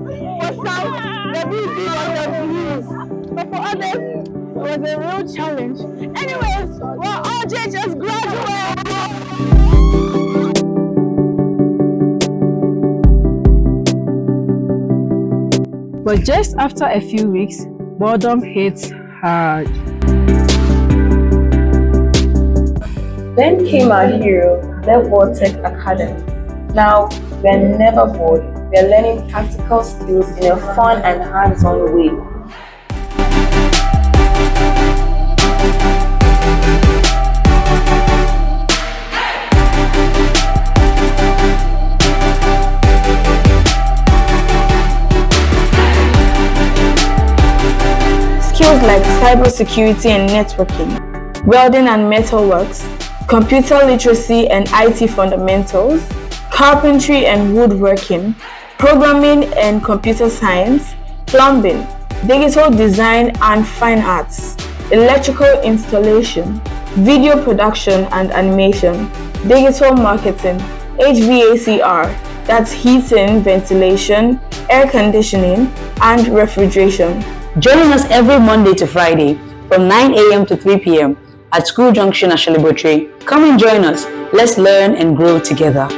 For some, the BECE was a breeze, but for others, it was a real challenge. Anyways, we're all just graduates. But just after a few weeks, boredom hits hard. Then came our hero, DevWorld Tech Academy. Now, we're never bored. We're learning practical skills in a fun and hands-on way. Skills like cybersecurity and networking, welding and metalworks, computer literacy and IT fundamentals, carpentry and woodworking, programming and computer science, plumbing, digital design and fine arts, electrical installation, video production and animation, digital marketing, HVACR, that's heating, ventilation, air conditioning, and refrigeration. Join us every Monday to Friday from 9 a.m. to 3 p.m. at Junction, Ashaley, Botwe. Come and join us. Let's learn and grow together.